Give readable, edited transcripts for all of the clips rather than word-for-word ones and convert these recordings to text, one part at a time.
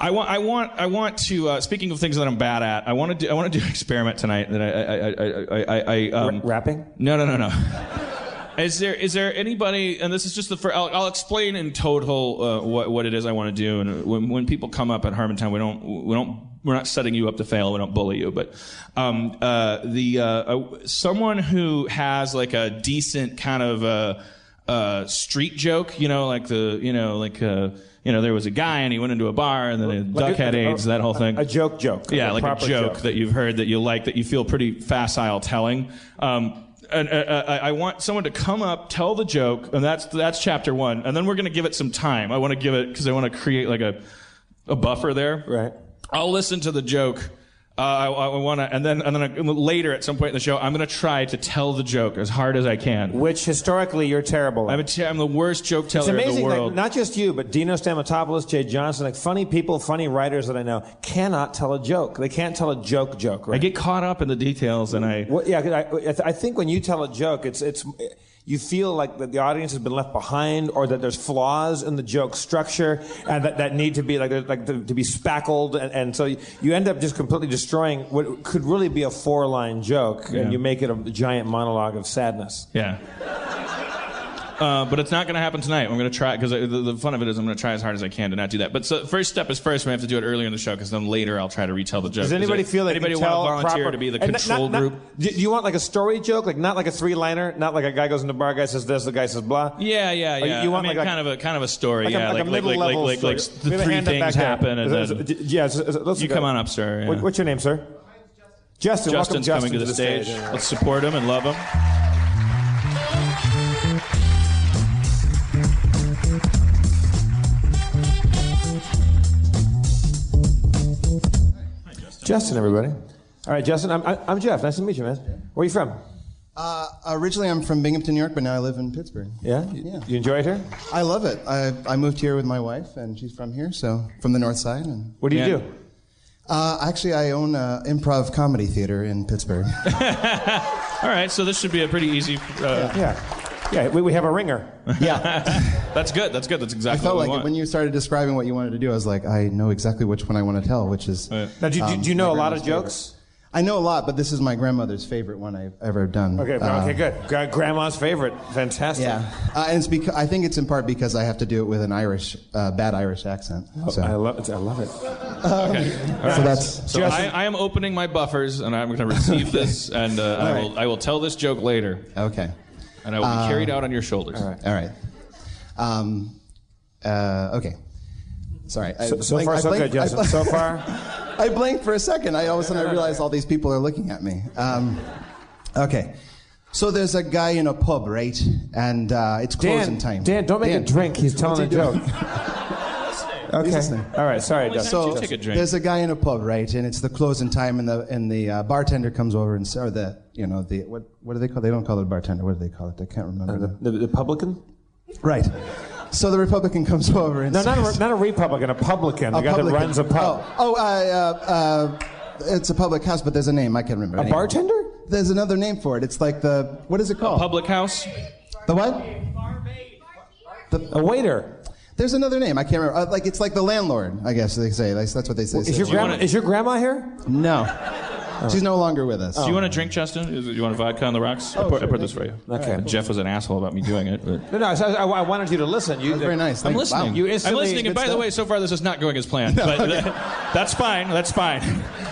I want to. Speaking of things that I'm bad at, I want to do an experiment tonight. That rapping? No. Is there anybody? And this is just the first. I'll explain in total what it is I want to do. And when people come up at Harmontown, we're not setting you up to fail. We don't bully you, but someone who has like a decent kind of street joke, there was a guy and he went into a bar and then a duck had AIDS, that whole thing. A joke. Yeah, like a joke that you've heard that you like, that you feel pretty facile telling. And I want someone to come up, tell the joke, and that's chapter 1. And then we're going to give it some time. I want to give it, because I want to create like a buffer there. Right. I'll listen to the joke. I want to, and then later at some point in the show, I'm going to try to tell the joke as hard as I can. Which historically you're terrible at. I'm the worst joke teller in the world. Like, not just you, but Dino Stamatopoulos, Jay Johnson, like funny people, funny writers that I know cannot tell a joke. They can't tell a joke, right? I get caught up in the details, and I think when you tell a joke, it's you feel like that the audience has been left behind, or that there's flaws in the joke structure, and that need to be to be spackled, and so you end up just completely destroying what could really be a 4-line joke, and you make it a giant monologue of sadness. Yeah. But it's not going to happen tonight. I'm going to try, because the fun of it is I'm going to try as hard as I can to not do that. But so first step is first. We have to do it earlier in the show, because then later I'll try to retell the joke. Does anybody feel like anybody want to volunteer to be the control group? Do you want like a story joke, like not like a 3-liner, not like a guy goes in the bar, guy says this, the guy says blah? Yeah. You want kind of a story, like like the 3 things happen, and then you come on up, sir. Yeah. What's your name, sir? Justin. Justin's welcome, coming to the stage. Let's support him and love him. Justin, everybody. All right, Justin, I'm Jeff. Nice to meet you, man. Where are you from? Originally, I'm from Binghamton, New York, but now I live in Pittsburgh. Yeah? Yeah. You enjoy it here? I love it. I moved here with my wife, and she's from here, so from the north side. And what do you do? Actually, I own an improv comedy theater in Pittsburgh. All right, so this should be a pretty easy... Yeah, we have a ringer. Yeah. That's good. That's exactly I felt what we like want. when you started describing what you wanted to do, I was like, I know exactly which one I want to tell, which is... Now, do you know a lot of jokes? I know a lot, but this is my grandmother's favorite one I've ever done. Okay, good. Grandma's favorite. Fantastic. Yeah. And it's because, I think it's in part because I have to do it with an bad Irish accent. So. I love it. Okay. So that's... So I am opening my buffers, and I'm going to receive this, and I will tell this joke later. Okay. And I will be carried out on your shoulders. All right. Okay. Sorry. So far, so good, Justin. So far? I blinked for a second. All of a sudden I realized all these people are looking at me. Okay. So there's a guy in a pub, right? And it's closing time. Dan, don't make a drink. He's telling a joke. Okay. All right. Sorry, Justin. So take a drink. There's a guy in a pub, right? And it's the closing time, and the bartender comes over and what do they call? They don't call it a bartender. What do they call it? I can't remember. The publican? Right. So the Republican comes over and says... not a Republican, a publican. The guy that runs a pub. It's a public house, but there's a name. I can't remember. A bartender? There's another name for it. It's like what is it called? A public house? The what? A waiter. There's another name. I can't remember. It's like the landlord, I guess they say. That's what they say. Is your grandma here? No. She's no longer with us. Do you want a drink, Justin? Do you want a vodka on the rocks? I put this for you. Okay. Jeff was an asshole about me doing it. But... No, I wanted you to listen. That's very nice. I'm listening. Wow. I'm listening, and by the way, so far this is not going as planned. But that's fine. That's fine.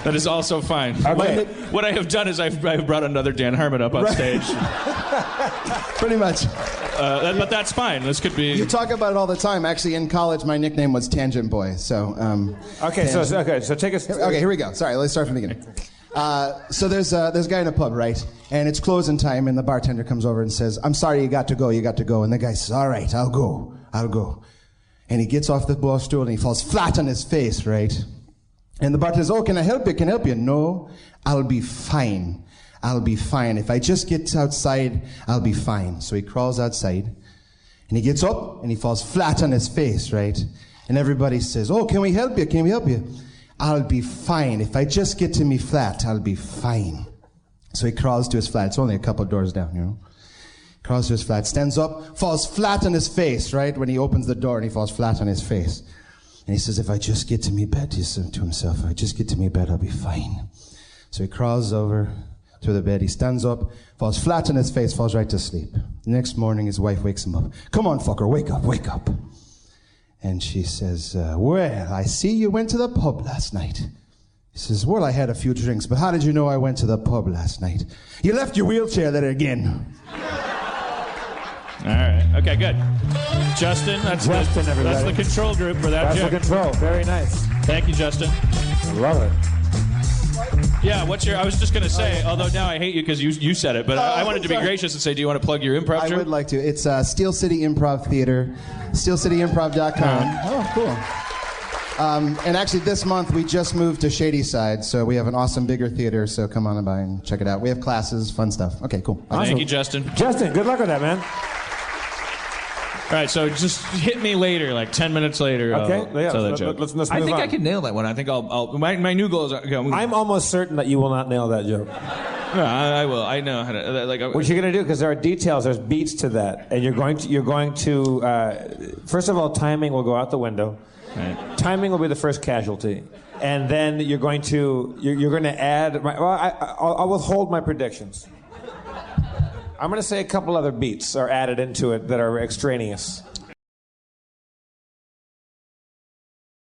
That is also fine. Okay. What I have done is I've brought another Dan Harmon up on stage. Pretty much. But that's fine. This could be... You talk about it all the time. Actually, in college, my nickname was Tangent Boy. So, Okay, so take us... Okay, here we go. Sorry, let's start from the beginning. So there's a guy in a pub, right? And it's closing time, and the bartender comes over and says, I'm sorry, you got to go. And the guy says, all right, I'll go. And he gets off the bar stool, and he falls flat on his face, right? And the bartender says, oh, can I help you? No, I'll be fine. If I just get outside, I'll be fine. So he crawls outside, and he gets up, and he falls flat on his face, right? And everybody says, oh, can we help you? I'll be fine. If I just get to me flat, I'll be fine. So he crawls to his flat. It's only a couple doors down, Crawls to his flat, stands up, falls flat on his face, right? When he opens the door and he falls flat on his face. And And he says, if I just get to me bed, he said to himself, if I just get to me bed, I'll be fine. So he crawls over to the bed. He stands up, falls flat on his face, falls right to sleep. The next morning, his wife wakes him up. Come on, fucker, wake up, wake up. And she says, well, I see you went to the pub last night. He says, well, I had a few drinks, but how did you know I went to the pub last night? You left your wheelchair there again. All right. Okay, good. Justin, Justin, everybody. That's the control group for that joke. That's the control. Very nice. Thank you, Justin. I love it. Yeah, I was just going to say, although now I hate you because you said it, but I wanted to be gracious and say, do you want to plug your improv troupe? I would like to. It's Steel City Improv Theater, steelcityimprov.com. Oh, cool. And actually, this month, we just moved to Shadyside, so we have an awesome, bigger theater, so come on by and check it out. We have classes, fun stuff. Okay, cool. Awesome. Thank you, Justin. Justin, good luck with that, man. All right, so just hit me later, like 10 minutes later. Okay, Let's move I think on. I can nail that one. I think I'll my new goal is... Okay, I'm almost certain that you will not nail that joke. No, I will. I know how to... What you're going to do, because there are details, there's beats to that, and you're going to first of all, timing will go out the window. Right. Timing will be the first casualty, and then you're going to add... I'll withhold my predictions. I'm going to say a couple other beats are added into it that are extraneous.